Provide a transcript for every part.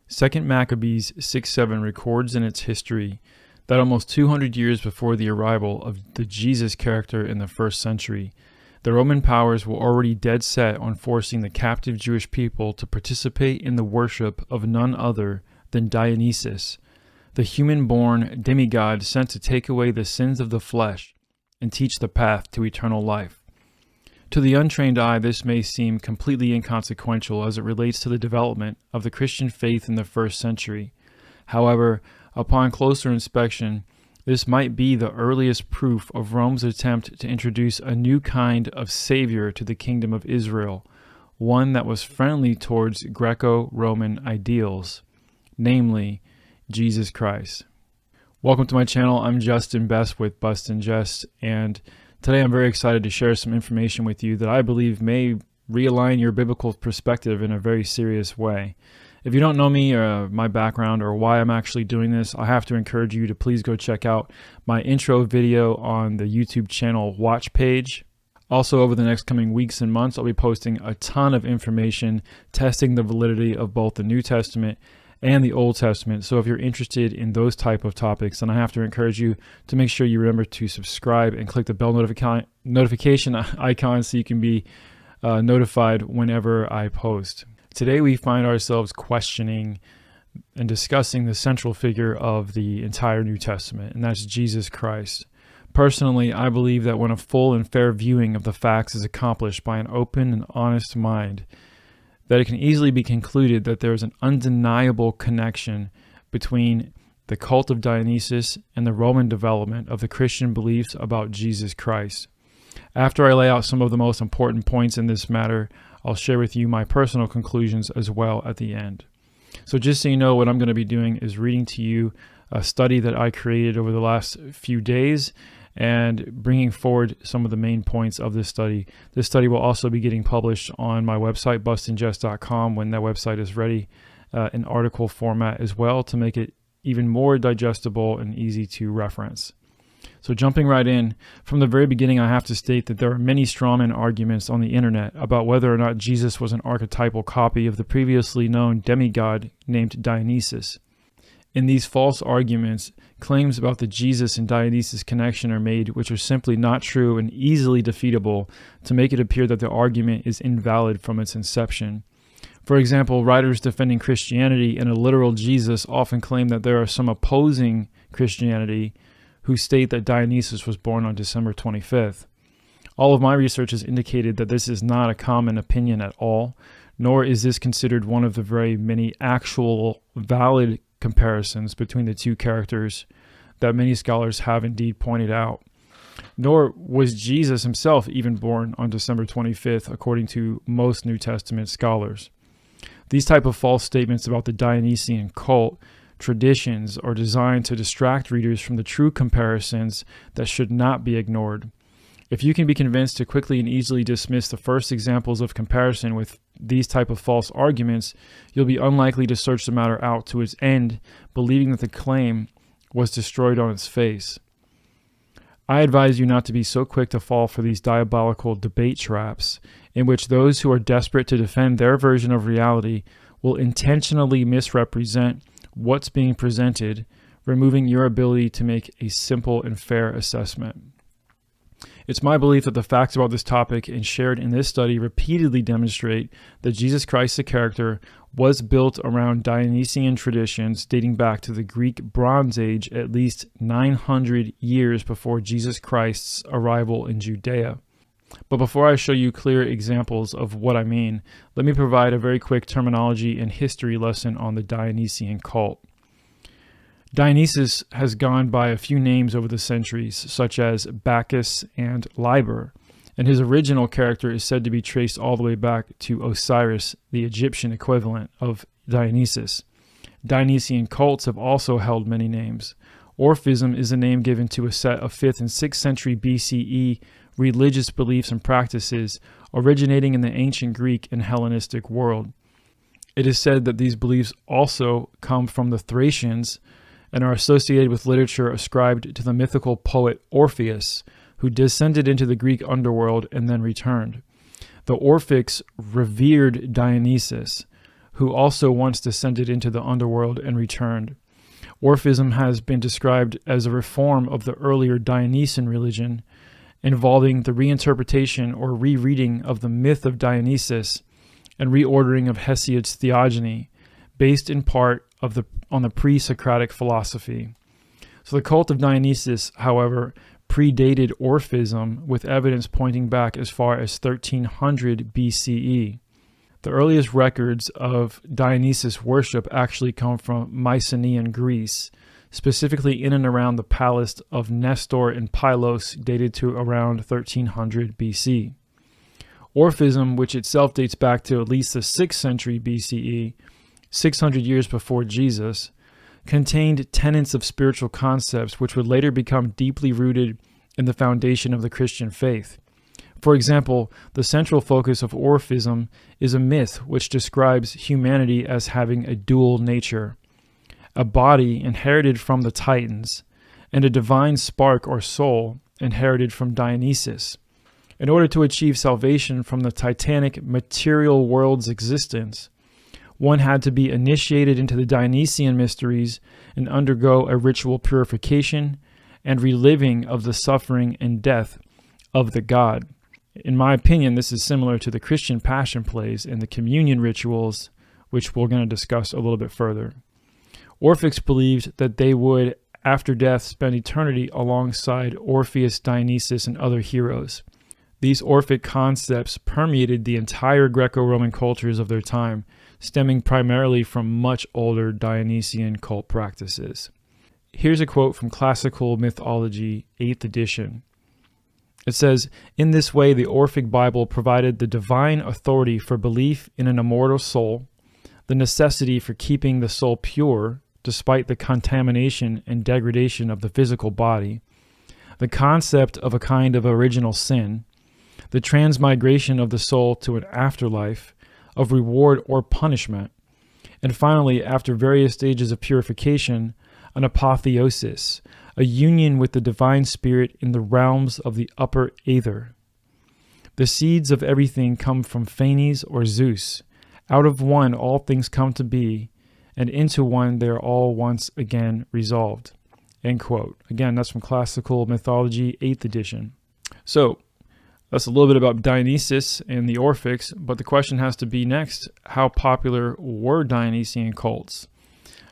2 Maccabees 6:7 records in its history that almost 200 years before the arrival of the Jesus character in the first century, the Roman powers were already dead set on forcing the captive Jewish people to participate in the worship of none other than Dionysus, the human-born demigod sent to take away the sins of the flesh and teach the path to eternal life. To the untrained eye, this may seem completely inconsequential as it relates to the development of the Christian faith in the first century. However, upon closer inspection, this might be the earliest proof of Rome's attempt to introduce a new kind of savior to the kingdom of Israel, one that was friendly towards Greco-Roman ideals, namely Jesus Christ. Welcome to my channel. I'm Justin Best with Bust and Jest, and today I'm very excited to share some information with you that I believe may realign your biblical perspective in a very serious way. If you don't know me or my background or why I'm actually doing this, I have to encourage you to please go check out my intro video on the YouTube channel watch page. Also, over the next coming weeks and months, I'll be posting a ton of information testing the validity of both the New Testament and the Old Testament. So if you're interested in those type of topics, then I have to encourage you to make sure you remember to subscribe and click the bell notification icon so you can be notified whenever I post. Today we find ourselves questioning and discussing the central figure of the entire New Testament, and that's Jesus Christ. Personally, I believe that when a full and fair viewing of the facts is accomplished by an open and honest mind, that it can easily be concluded that there is an undeniable connection between the cult of Dionysus and the Roman development of the Christian beliefs about Jesus Christ. After I lay out some of the most important points in this matter, I'll share with you my personal conclusions as well at the end. So just so you know, what I'm going to be doing is reading to you a study that I created over the last few days and bringing forward some of the main points of this study. This study will also be getting published on my website, bustandjust.com, when that website is ready, in article format as well, to make it even more digestible and easy to reference. So jumping right in, from the very beginning, I have to state that there are many strawman arguments on the internet about whether or not Jesus was an archetypal copy of the previously known demigod named Dionysus. In these false arguments, claims about the Jesus and Dionysus connection are made which are simply not true and easily defeatable to make it appear that the argument is invalid from its inception. For example, writers defending Christianity and a literal Jesus often claim that there are some opposing Christianity who state that Dionysus was born on December 25th. All of my research has indicated that this is not a common opinion at all, nor is this considered one of the very many actual valid comparisons between the two characters that many scholars have indeed pointed out. Nor was Jesus himself even born on December 25th, according to most New Testament scholars. These type of false statements about the Dionysian cult traditions are designed to distract readers from the true comparisons that should not be ignored. If you can be convinced to quickly and easily dismiss the first examples of comparison with these type of false arguments, you'll be unlikely to search the matter out to its end, believing that the claim was destroyed on its face. I advise you not to be so quick to fall for these diabolical debate traps, in which those who are desperate to defend their version of reality will intentionally misrepresent what's being presented, removing your ability to make a simple and fair assessment. It's my belief that the facts about this topic and shared in this study repeatedly demonstrate that Jesus Christ, the character, was built around Dionysian traditions dating back to the Greek Bronze Age at least 900 years before Jesus Christ's arrival in Judea. But before I show you clear examples of what I mean, let me provide a very quick terminology and history lesson on the Dionysian cult. Dionysus has gone by a few names over the centuries, such as Bacchus and Liber, and his original character is said to be traced all the way back to Osiris, the Egyptian equivalent of Dionysus. Dionysian cults have also held many names. Orphism is a name given to a set of 5th and 6th century BCE religious beliefs and practices originating in the ancient Greek and Hellenistic world. It is said that these beliefs also come from the Thracians and are associated with literature ascribed to the mythical poet Orpheus, who descended into the Greek underworld and then returned. The Orphics revered Dionysus, who also once descended into the underworld and returned. Orphism has been described as a reform of the earlier Dionysian religion, involving the reinterpretation or rereading of the myth of Dionysus and reordering of Hesiod's theogony, based in part on the pre-Socratic philosophy. So the cult of Dionysus, however, predated Orphism, with evidence pointing back as far as 1300 BCE. The earliest records of Dionysus worship actually come from Mycenaean Greece, specifically in and around the palace of Nestor in Pylos, dated to around 1300 BC. Orphism, which itself dates back to at least the 6th century BCE, 600 years before Jesus, contained tenets of spiritual concepts which would later become deeply rooted in the foundation of the Christian faith. For example, the central focus of Orphism is a myth which describes humanity as having a dual nature, a body inherited from the Titans, and a divine spark or soul inherited from Dionysus. In order to achieve salvation from the titanic material world's existence, one had to be initiated into the Dionysian mysteries and undergo a ritual purification and reliving of the suffering and death of the god. In my opinion, this is similar to the Christian passion plays and the communion rituals, which we're going to discuss a little bit further. Orphics believed that they would, after death, spend eternity alongside Orpheus, Dionysus, and other heroes. These Orphic concepts permeated the entire Greco-Roman cultures of their time, stemming primarily from much older Dionysian cult practices. Here's a quote from Classical Mythology, 8th edition. It says, "In this way, the Orphic Bible provided the divine authority for belief in an immortal soul, the necessity for keeping the soul pure despite the contamination and degradation of the physical body, the concept of a kind of original sin, the transmigration of the soul to an afterlife, of reward or punishment, and finally, after various stages of purification, an apotheosis, a union with the divine spirit in the realms of the upper aether. The seeds of everything come from Phanes or Zeus. Out of one all things come to be, and into one they are all once again resolved." End quote. Again, that's from Classical Mythology, 8th edition. So, that's a little bit about Dionysus and the Orphics, but the question has to be next, how popular were Dionysian cults?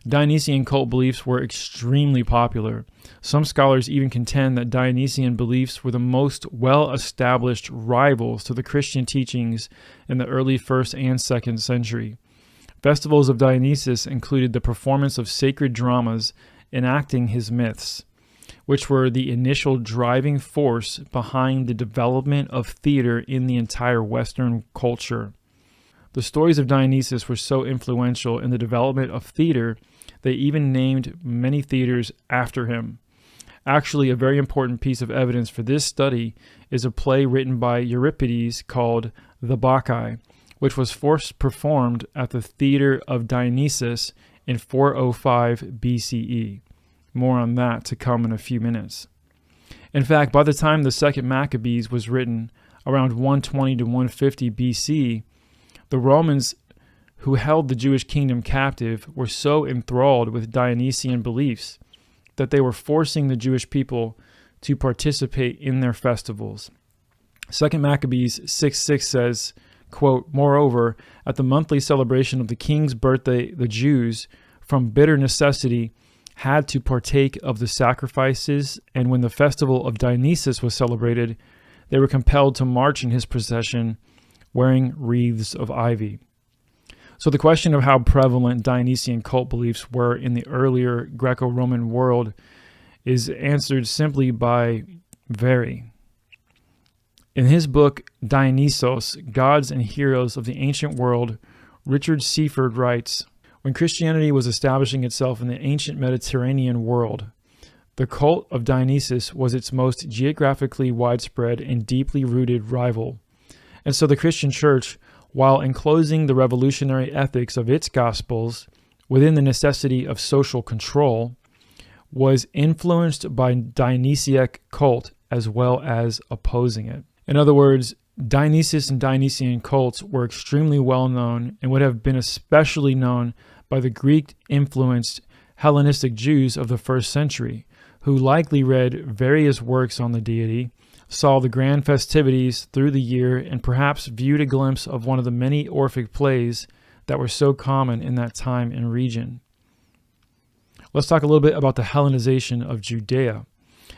Dionysian cult beliefs were extremely popular. Some scholars even contend that Dionysian beliefs were the most well-established rivals to the Christian teachings in the early 1st and 2nd century. Festivals of Dionysus included the performance of sacred dramas enacting his myths, which were the initial driving force behind the development of theater in the entire Western culture. The stories of Dionysus were so influential in the development of theater, they even named many theaters after him. Actually, a very important piece of evidence for this study is a play written by Euripides called The Bacchae, which was first performed at the Theater of Dionysus in 405 BCE. More on that to come in a few minutes. In fact, by the time the Second Maccabees was written, around 120 to 150 BC, the Romans who held the Jewish kingdom captive were so enthralled with Dionysian beliefs that they were forcing the Jewish people to participate in their festivals. 2 Maccabees 6:6 says, quote, "Moreover, at the monthly celebration of the king's birthday, the Jews, from bitter necessity, had to partake of the sacrifices, and when the festival of Dionysus was celebrated, they were compelled to march in his procession, wearing wreaths of ivy." So the question of how prevalent Dionysian cult beliefs were in the earlier Greco-Roman world is answered simply by very. In his book, Dionysos, Gods and Heroes of the Ancient World, Richard Seaford writes, "When Christianity was establishing itself in the ancient Mediterranean world, the cult of Dionysus was its most geographically widespread and deeply rooted rival. And so the Christian church, while enclosing the revolutionary ethics of its gospels within the necessity of social control, was influenced by Dionysiac cult as well as opposing it." In other words, Dionysus and Dionysian cults were extremely well known and would have been especially known by the Greek-influenced Hellenistic Jews of the first century, who likely read various works on the deity, saw the grand festivities through the year, and perhaps viewed a glimpse of one of the many Orphic plays that were so common in that time and region. Let's talk a little bit about the Hellenization of Judea.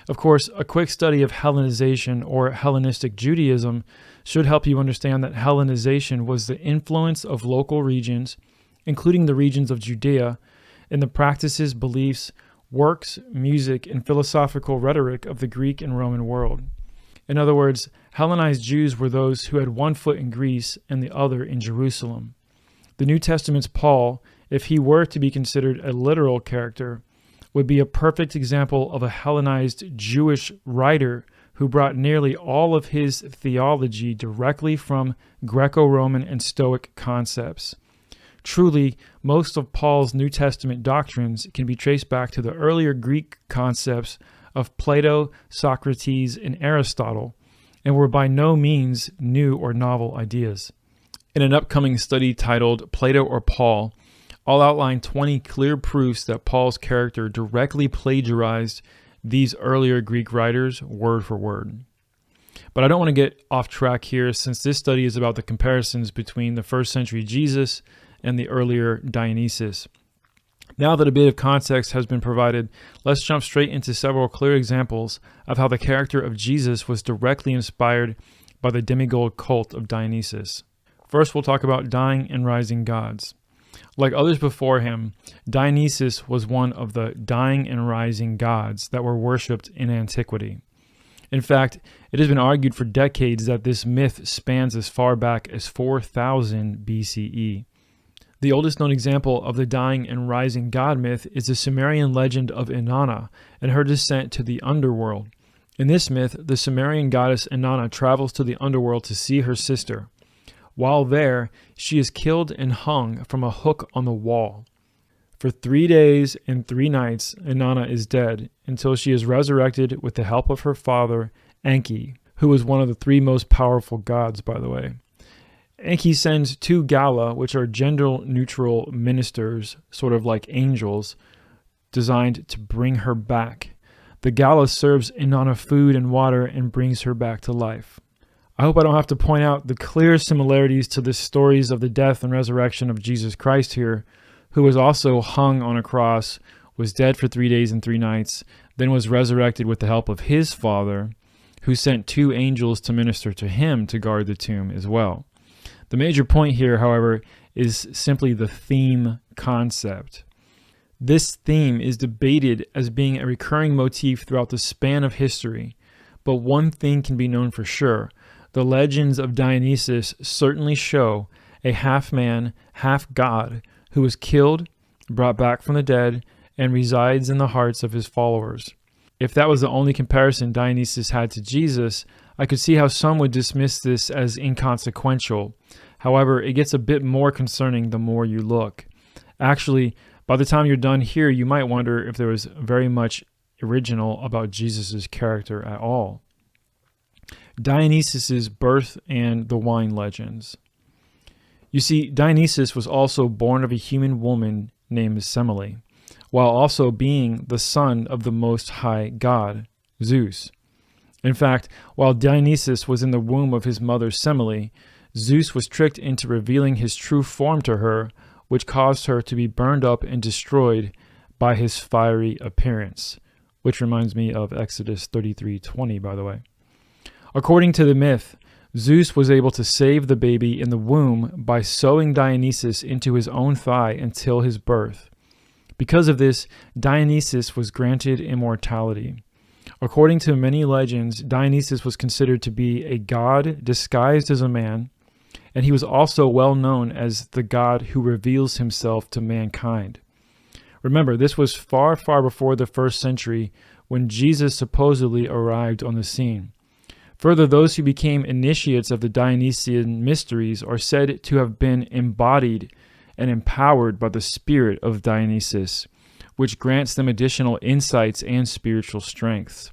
Of course, a quick study of Hellenization or Hellenistic Judaism should help you understand that Hellenization was the influence of local regions, including the regions of Judea, in the practices, beliefs, works, music, and philosophical rhetoric of the Greek and Roman world. In other words, Hellenized Jews were those who had one foot in Greece and the other in Jerusalem. The New Testament's Paul, if he were to be considered a literal character, would be a perfect example of a Hellenized Jewish writer who brought nearly all of his theology directly from Greco-Roman and Stoic concepts. Truly, most of Paul's New Testament doctrines can be traced back to the earlier Greek concepts of Plato, Socrates, and Aristotle, and were by no means new or novel ideas. In an upcoming study titled Plato or Paul, I'll outline 20 clear proofs that Paul's character directly plagiarized these earlier Greek writers word for word. But I don't want to get off track here, since this study is about the comparisons between the first century Jesus and the earlier Dionysus. Now that a bit of context has been provided, let's jump straight into several clear examples of how the character of Jesus was directly inspired by the demigod cult of Dionysus. First, we'll talk about dying and rising gods. Like others before him, Dionysus was one of the dying and rising gods that were worshipped in antiquity. In fact, it has been argued for decades that this myth spans as far back as 4000 BCE. The oldest known example of the dying and rising god myth is the Sumerian legend of Inanna and her descent to the underworld. In this myth, the Sumerian goddess Inanna travels to the underworld to see her sister. While there, she is killed and hung from a hook on the wall. For 3 days and 3 nights, Inanna is dead until she is resurrected with the help of her father, Enki, who was one of the 3 most powerful gods, by the way. Enki sends 2 Gala, which are gender-neutral ministers, sort of like angels, designed to bring her back. The Gala serves Inanna food and water and brings her back to life. I hope I don't have to point out the clear similarities to the stories of the death and resurrection of Jesus Christ here, who was also hung on a cross, was dead for 3 days and 3 nights, then was resurrected with the help of his Father, who sent 2 angels to minister to him to guard the tomb as well. The major point here, however, is simply the theme concept. This theme is debated as being a recurring motif throughout the span of history, but one thing can be known for sure. The legends of Dionysus certainly show a half-man, half-god who was killed, brought back from the dead, and resides in the hearts of his followers. If that was the only comparison Dionysus had to Jesus, I could see how some would dismiss this as inconsequential. However, it gets a bit more concerning the more you look. Actually, by the time you're done here, you might wonder if there was very much original about Jesus' character at all. Dionysus' birth and the wine legends. You see, Dionysus was also born of a human woman named Semele, while also being the son of the Most High God, Zeus. In fact, while Dionysus was in the womb of his mother Semele, Zeus was tricked into revealing his true form to her, which caused her to be burned up and destroyed by his fiery appearance, which reminds me of Exodus 33:20, by the way. According to the myth, Zeus was able to save the baby in the womb by sewing Dionysus into his own thigh until his birth. Because of this, Dionysus was granted immortality. According to many legends, Dionysus was considered to be a god disguised as a man, and he was also well known as the god who reveals himself to mankind. Remember, this was far, far before the first century when Jesus supposedly arrived on the scene. Further, those who became initiates of the Dionysian mysteries are said to have been embodied and empowered by the spirit of Dionysus, which grants them additional insights and spiritual strengths.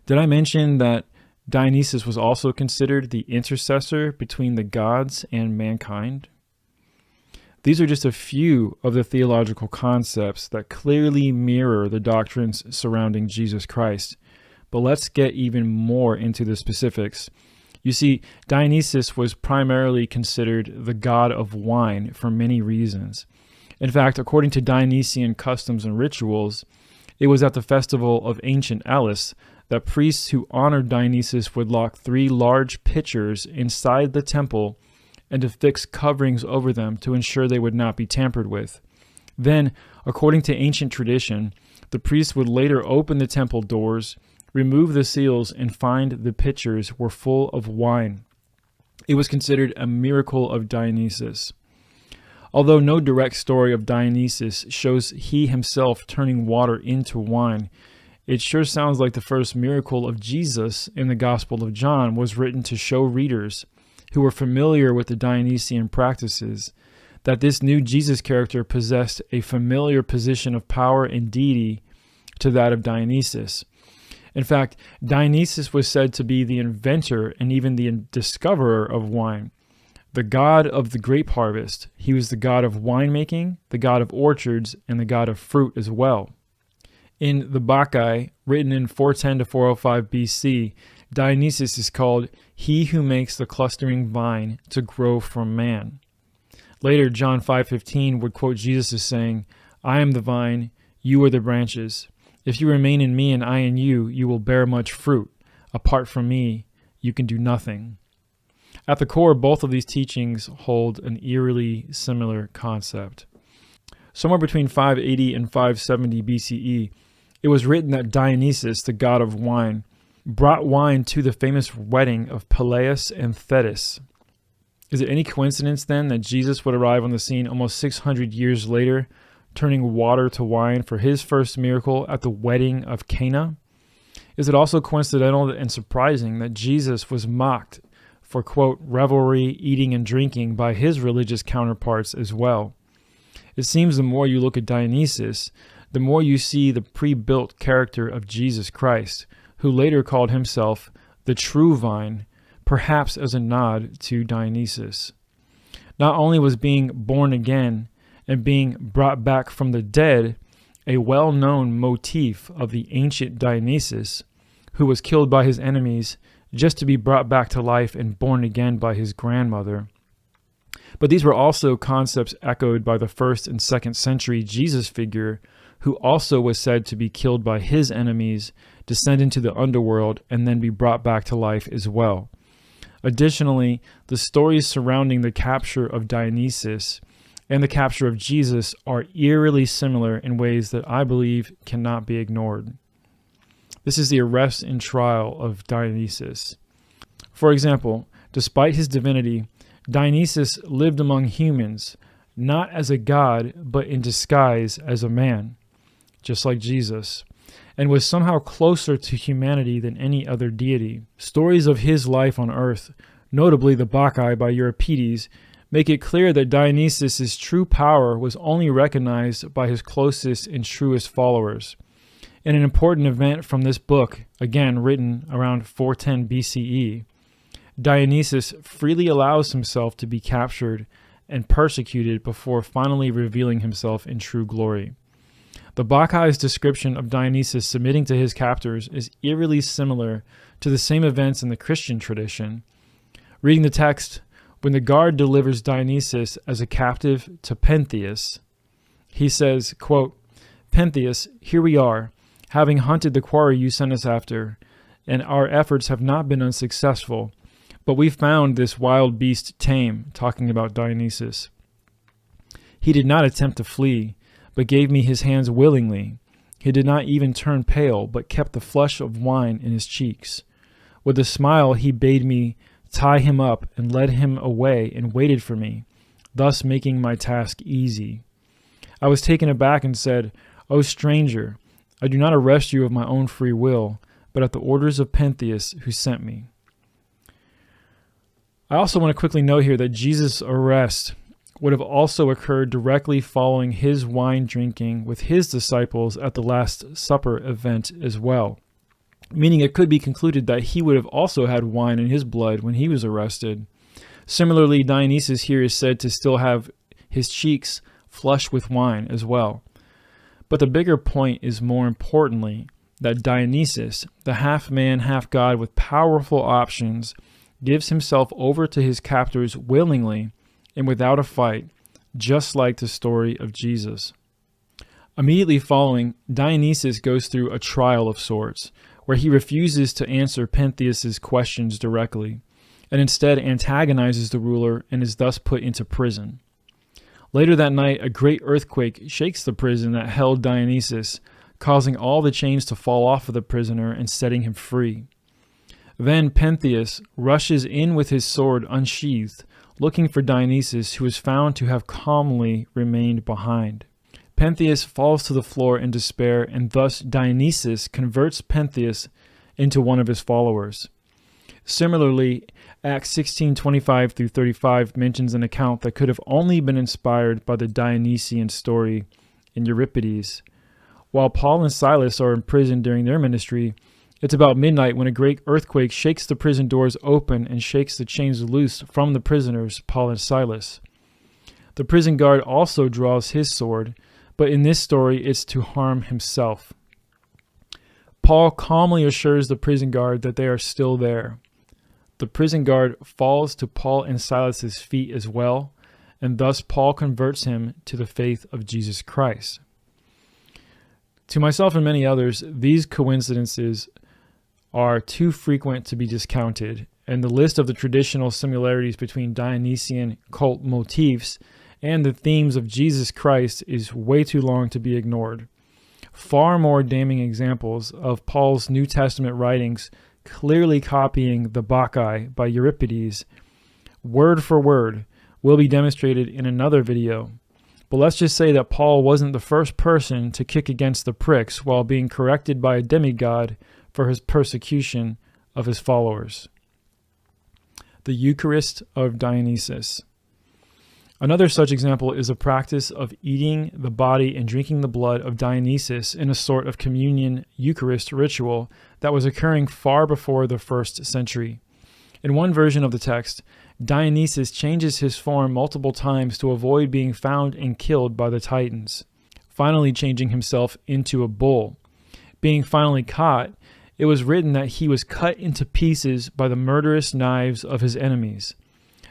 Did I mention that Dionysus was also considered the intercessor between the gods and mankind. These are just a few of the theological concepts that clearly mirror the doctrines surrounding Jesus Christ. But let's get even more into the specifics. You see, Dionysus was primarily considered the god of wine for many reasons. In fact, according to Dionysian customs and rituals, it was at the festival of ancient Elis that priests who honored Dionysus would lock 3 large pitchers inside the temple and to fix coverings over them to ensure they would not be tampered with. Then, according to ancient tradition, the priests would later open the temple doors, remove the seals, and find the pitchers were full of wine. It was considered a miracle of Dionysus. Although no direct story of Dionysus shows he himself turning water into wine, it sure sounds like the first miracle of Jesus in the Gospel of John was written to show readers who were familiar with the Dionysian practices that this new Jesus character possessed a familiar position of power and deity to that of Dionysus. In fact, Dionysus was said to be the inventor and even the discoverer of wine. The god of the grape harvest, he was the god of winemaking, the god of orchards, and the god of fruit as well. In the Bacchae, written in 410 to 405 BC, Dionysus is called he who makes the clustering vine to grow from man. Later, John 5:15 would quote Jesus as saying, I am the vine, you are the branches. If you remain in me and I in you, you will bear much fruit. Apart from me, you can do nothing. At the core, both of these teachings hold an eerily similar concept. Somewhere between 580 and 570 BCE, it was written that Dionysus, the god of wine, brought wine to the famous wedding of Peleus and Thetis. Is it any coincidence then that Jesus would arrive on the scene almost 600 years later, turning water to wine for his first miracle at the wedding of Cana? Is it also coincidental and surprising that Jesus was mocked for, quote, revelry, eating and drinking by his religious counterparts as well? It seems the more you look at Dionysus, the more you see the pre-built character of Jesus Christ, who later called himself the true vine, perhaps as a nod to Dionysus. Not only was being born again and being brought back from the dead a well-known motif of the ancient Dionysus, who was killed by his enemies just to be brought back to life and born again by his grandmother, but these were also concepts echoed by the 1st and 2nd century Jesus figure, who also was said to be killed by his enemies, descend into the underworld, and then be brought back to life as well. Additionally, the stories surrounding the capture of Dionysus and the capture of Jesus are eerily similar in ways that I believe cannot be ignored. This is the arrest and trial of Dionysus. For example, despite his divinity, Dionysus lived among humans, not as a god, but in disguise as a man, just like Jesus, and was somehow closer to humanity than any other deity. Stories of his life on earth, notably the Bacchae by Euripides, make it clear that Dionysus' true power was only recognized by his closest and truest followers. In an important event from this book, again written around 410 BCE, Dionysus freely allows himself to be captured and persecuted before finally revealing himself in true glory. The Bacchae's description of Dionysus submitting to his captors is eerily similar to the same events in the Christian tradition. Reading the text, when the guard delivers Dionysus as a captive to Pentheus, he says, quote, Pentheus, here we are, having hunted the quarry you sent us after, and our efforts have not been unsuccessful. But we found this wild beast tame, talking about Dionysus. He did not attempt to flee, but gave me his hands willingly. He did not even turn pale, but kept the flush of wine in his cheeks. With a smile he bade me tie him up and led him away and waited for me, thus making my task easy. I was taken aback and said, O stranger, I do not arrest you of my own free will, but at the orders of Pentheus who sent me. I also want to quickly note here that Jesus' arrest would have also occurred directly following his wine drinking with his disciples at the Last Supper event as well. meaning it could be concluded that he would have also had wine in his blood when he was arrested. Similarly, Dionysus here is said to still have his cheeks flushed with wine as well. But the bigger point is, more importantly, that Dionysus, the half-man, half-god with powerful options, gives himself over to his captors willingly and without a fight, just like the story of Jesus. Immediately following, Dionysus goes through a trial of sorts, where he refuses to answer Pentheus's questions directly, and instead antagonizes the ruler and is thus put into prison. Later that night, a great earthquake shakes the prison that held Dionysus, causing all the chains to fall off of the prisoner and setting him free. Then Pentheus rushes in with his sword unsheathed, looking for Dionysus, who is found to have calmly remained behind. Pentheus falls to the floor in despair, and thus Dionysus converts Pentheus into one of his followers. Similarly, Acts 16:25 through 35 mentions an account that could have only been inspired by the Dionysian story in Euripides. While Paul and Silas are in prison during their ministry, it's about midnight when a great earthquake shakes the prison doors open and shakes the chains loose from the prisoners, Paul and Silas. The prison guard also draws his sword, but in this story it's to harm himself. Paul calmly assures the prison guard that they are still there. The prison guard falls to Paul and Silas's feet as well, and thus Paul converts him to the faith of Jesus Christ. To myself and many others, these coincidences are too frequent to be discounted, and the list of the traditional similarities between Dionysian cult motifs and the themes of Jesus Christ is way too long to be ignored. Far more damning examples of Paul's New Testament writings clearly copying the Bacchae by Euripides, word for word, will be demonstrated in another video. But let's just say that Paul wasn't the first person to kick against the pricks while being corrected by a demigod for his persecution of his followers. The Eucharist of Dionysus. Another such example is the practice of eating the body and drinking the blood of Dionysus in a sort of communion Eucharist ritual that was occurring far before the 1st century. In one version of the text, Dionysus changes his form multiple times to avoid being found and killed by the Titans, finally changing himself into a bull. Being finally caught, it was written that he was cut into pieces by the murderous knives of his enemies.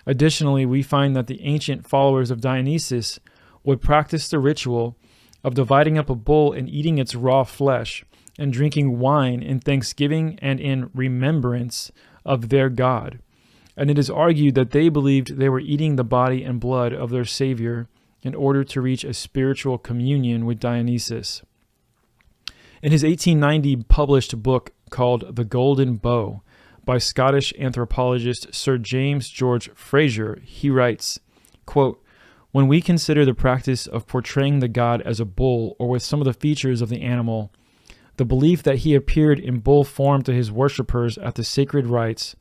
Additionally, we find that the ancient followers of Dionysus would practice the ritual of dividing up a bull and eating its raw flesh, and drinking wine in thanksgiving and in remembrance of their god. And it is argued that they believed they were eating the body and blood of their Savior in order to reach a spiritual communion with Dionysus. In his 1890 published book called The Golden Bow, by Scottish anthropologist Sir James George Fraser, he writes, quote, "When we consider the practice of portraying the god as a bull or with some of the features of the animal, the belief that he appeared in bull form to his worshippers at the sacred rites,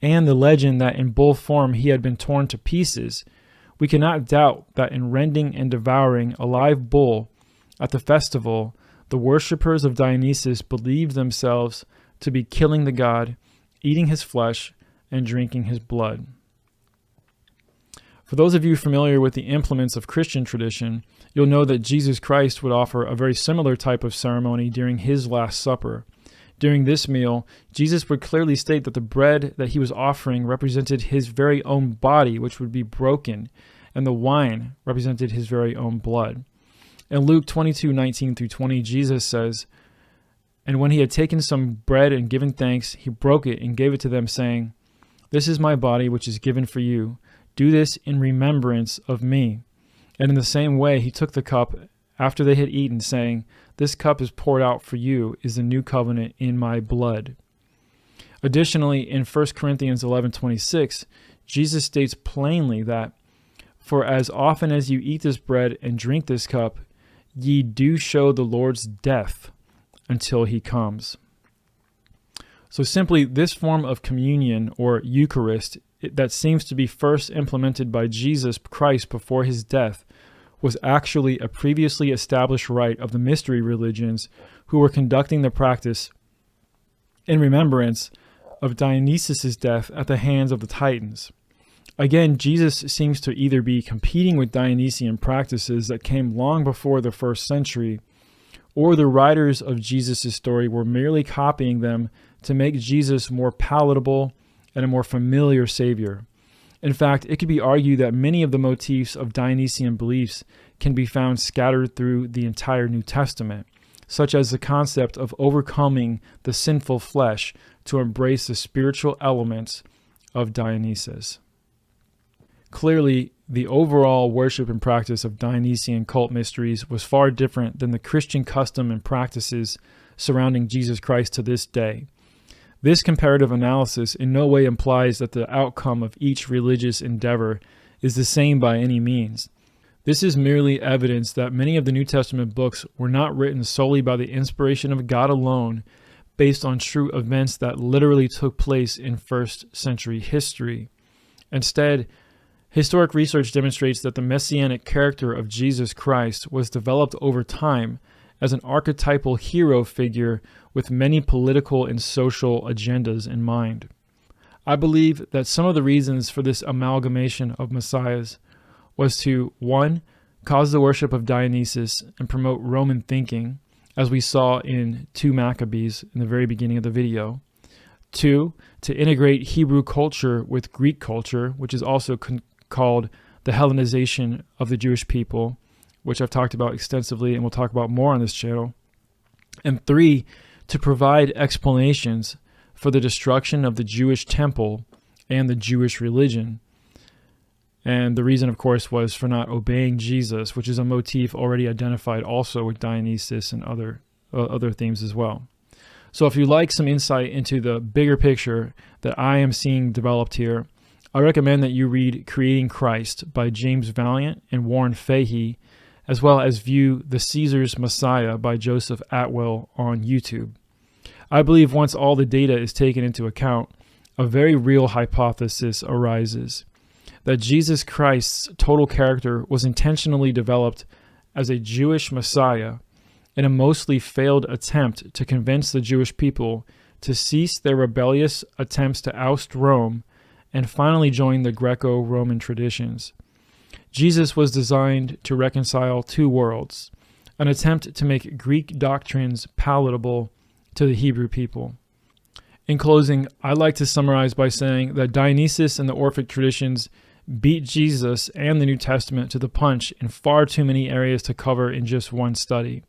and the legend that in bull form he had been torn to pieces, we cannot doubt that in rending and devouring a live bull at the festival, the worshippers of Dionysus believed themselves to be killing the god, eating his flesh, and drinking his blood." For those of you familiar with the implements of Christian tradition, you'll know that Jesus Christ would offer a very similar type of ceremony during his Last Supper. During this meal, Jesus would clearly state that the bread that he was offering represented his very own body, which would be broken, and the wine represented his very own blood. In Luke 22:19 through 20, Jesus says, "And when he had taken some bread and given thanks, he broke it and gave it to them, saying, 'This is my body, which is given for you. Do this in remembrance of me.' And in the same way, he took the cup after they had eaten, saying, 'This cup is poured out for you, is the new covenant in my blood.'" Additionally, in 1 Corinthians 11:26, Jesus states plainly that, "For as often as you eat this bread and drink this cup, ye do show the Lord's death until he comes." So simply, this form of communion or Eucharist that seems to be first implemented by Jesus Christ before his death was actually a previously established rite of the mystery religions who were conducting the practice in remembrance of Dionysus' death at the hands of the Titans. Again, Jesus seems to either be competing with Dionysian practices that came long before the first century, or the writers of Jesus' story were merely copying them to make Jesus more palatable and a more familiar savior. In fact, it could be argued that many of the motifs of Dionysian beliefs can be found scattered through the entire New Testament, such as the concept of overcoming the sinful flesh to embrace the spiritual elements of Dionysus. Clearly, the overall worship and practice of Dionysian cult mysteries was far different than the Christian custom and practices surrounding Jesus Christ to this day. This comparative analysis in no way implies that the outcome of each religious endeavor is the same by any means. This is merely evidence that many of the New Testament books were not written solely by the inspiration of God alone, based on true events that literally took place in first century history. Instead, historic research demonstrates that the messianic character of Jesus Christ was developed over time as an archetypal hero figure with many political and social agendas in mind. I believe that some of the reasons for this amalgamation of messiahs was to, 1, cause the worship of Dionysus and promote Roman thinking, as we saw in 2 Maccabees in the very beginning of the video. 2, to integrate Hebrew culture with Greek culture, which is also called the Hellenization of the Jewish people, which I've talked about extensively and we'll talk about more on this channel. And 3, to provide explanations for the destruction of the Jewish temple and the Jewish religion. And the reason, of course, was for not obeying Jesus, which is a motif already identified also with Dionysus and other themes as well. So if you like some insight into the bigger picture that I am seeing developed here, I recommend that you read Creating Christ by James Valiant and Warren Fahey, as well as view The Caesar's Messiah by Joseph Atwell on YouTube. I believe once all the data is taken into account, a very real hypothesis arises that Jesus Christ's total character was intentionally developed as a Jewish Messiah in a mostly failed attempt to convince the Jewish people to cease their rebellious attempts to oust Rome and finally join the Greco-Roman traditions. Jesus was designed to reconcile 2 worlds, an attempt to make Greek doctrines palatable to the Hebrew people. In closing, I'd like to summarize by saying that Dionysus and the Orphic traditions beat Jesus and the New Testament to the punch in far too many areas to cover in just one study.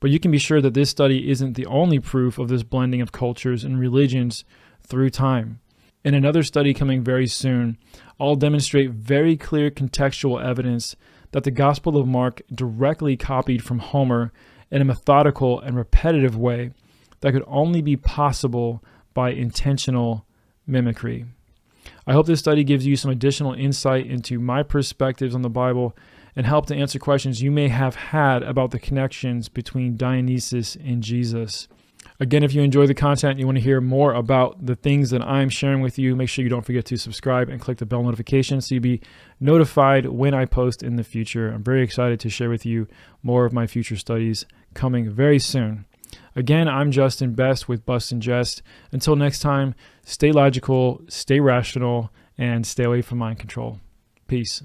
But you can be sure that this study isn't the only proof of this blending of cultures and religions through time. In another study coming very soon, I'll demonstrate very clear contextual evidence that the Gospel of Mark directly copied from Homer in a methodical and repetitive way that could only be possible by intentional mimicry. I hope this study gives you some additional insight into my perspectives on the Bible and help to answer questions you may have had about the connections between Dionysus and Jesus. Again, if you enjoy the content and you want to hear more about the things that I'm sharing with you, make sure you don't forget to subscribe and click the bell notification so you'll be notified when I post in the future. I'm very excited to share with you more of my future studies coming very soon. Again, I'm Justin Best with Bust and Jest. Until next time, stay logical, stay rational, and stay away from mind control. Peace.